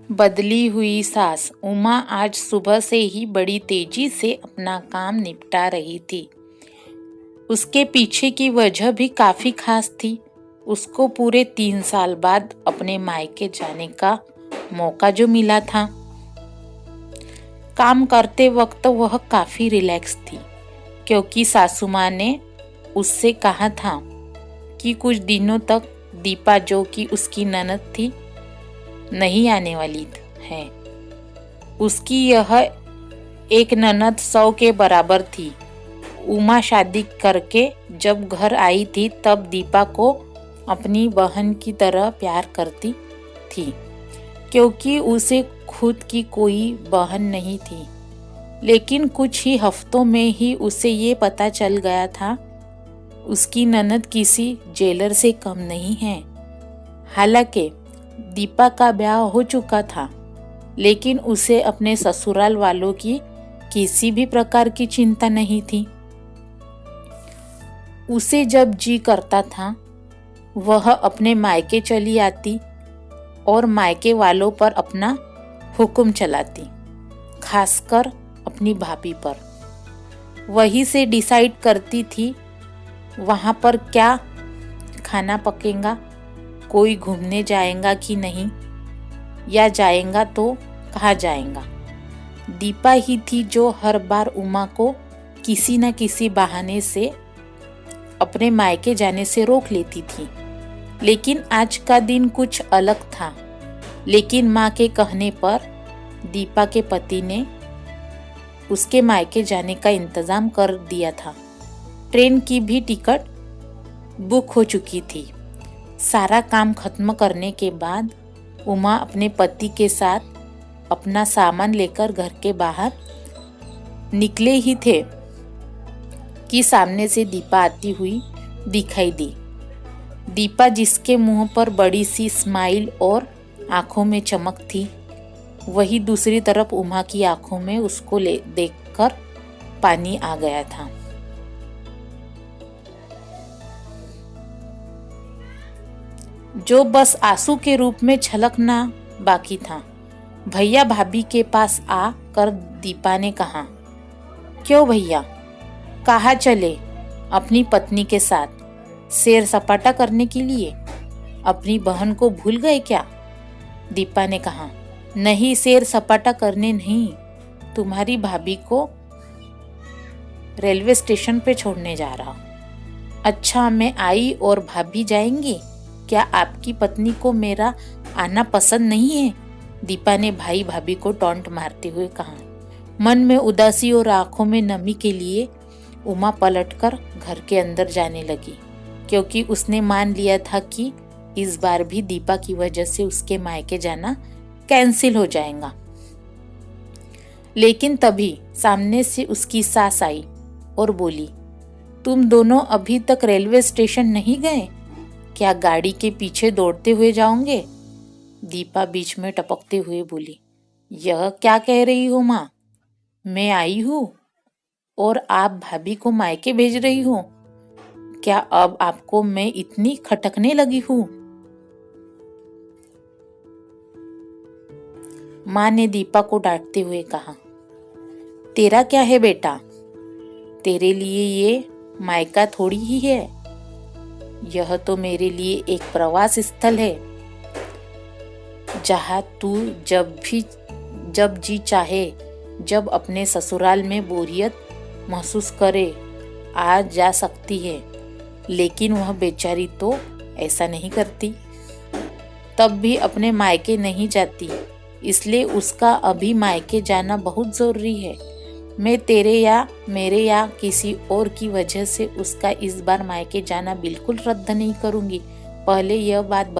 बदली हुई सास उमा आज सुबह से ही बड़ी तेजी से अपना काम निपटा रही थी। उसके पीछे की वजह भी काफी खास थी। उसको पूरे 3 साल बाद अपने मायके जाने का मौका जो मिला था। काम करते वक्त वह काफी रिलैक्स थी, क्योंकि सासू माँ ने उससे कहा था कि कुछ दिनों तक दीपा, जो कि उसकी ननद थी, नहीं आने वाली है। उसकी यह एक ननद 100 के बराबर थी। उमा शादी करके जब घर आई थी तब दीपा को अपनी बहन की तरह प्यार करती थी, क्योंकि उसे खुद की कोई बहन नहीं थी। लेकिन कुछ ही हफ्तों में ही उसे ये पता चल गया था उसकी ननद किसी जेलर से कम नहीं है। हालांकि दीपा का ब्याह हो चुका था, लेकिन उसे अपने ससुराल वालों की किसी भी प्रकार की चिंता नहीं थी। उसे जब जी करता था वह अपने मायके चली आती और मायके वालों पर अपना हुक्म चलाती, खासकर अपनी भाभी पर। वहीं से डिसाइड करती थी वहां पर क्या खाना पकेगा, कोई घूमने जाएगा कि नहीं, या जाएगा तो कहाँ जाएगा। दीपा ही थी जो हर बार उमा को किसी न किसी बहाने से अपने मायके जाने से रोक लेती थी। लेकिन आज का दिन कुछ अलग था। लेकिन माँ के कहने पर दीपा के पति ने उसके मायके जाने का इंतजाम कर दिया था। ट्रेन की भी टिकट बुक हो चुकी थी। सारा काम खत्म करने के बाद उमा अपने पति के साथ अपना सामान लेकर घर के बाहर निकले ही थे कि सामने से दीपा आती हुई दिखाई दी। दीपा, जिसके मुंह पर बड़ी सी स्माइल और आंखों में चमक थी, वही दूसरी तरफ उमा की आंखों में उसको देखकर पानी आ गया था। जो बस आंसू के रूप में छलकना बाकी था। भैया भाभी के पास आ कर दीपा ने कहा, क्यों भैया, कहाँ चले? अपनी पत्नी के साथ सैर सपाटा करने के लिए? अपनी बहन को भूल गए क्या? दीपा ने कहा, नहीं, सैर सपाटा करने नहीं, तुम्हारी भाभी को रेलवे स्टेशन पे छोड़ने जा रहा। अच्छा, मैं आई और भाभी जाएंगी? क्या आपकी पत्नी को मेरा आना पसंद नहीं है? दीपा ने भाई भाभी को टॉन्ट मारते हुए कहा। मन में उदासी और आंखों में नमी के लिए उमा पलटकर घर के अंदर जाने लगी, क्योंकि उसने मान लिया था कि इस बार भी दीपा की वजह से उसके मायके जाना कैंसिल हो जाएगा। लेकिन तभी सामने से उसकी सास आई और बोली, तुम दोनों अभी तक रेलवे स्टेशन नहीं गए? क्या गाड़ी के पीछे दौड़ते हुए जाओगे? दीपा बीच में टपकते हुए बोली, यह क्या कह रही हो माँ? मैं आई हूँ और आप भाभी को मायके भेज रही हो? क्या अब आपको मैं इतनी खटकने लगी हूँ? माँ ने दीपा को डांटते हुए कहा, तेरा क्या है बेटा? तेरे लिए ये मायका थोड़ी ही है। यह तो मेरे लिए एक प्रवास स्थल है, जहाँ तू जब जी चाहे, जब अपने ससुराल में बोरियत महसूस करे, आ जा सकती है। लेकिन वह बेचारी तो ऐसा नहीं करती, तब भी अपने मायके नहीं जाती, इसलिए उसका अभी मायके जाना बहुत जरूरी है। मैं तेरे या मेरे या किसी और की वजह से उसका इस बार मायके जाना बिल्कुल रद्द नहीं करूंगी। पहले यह बात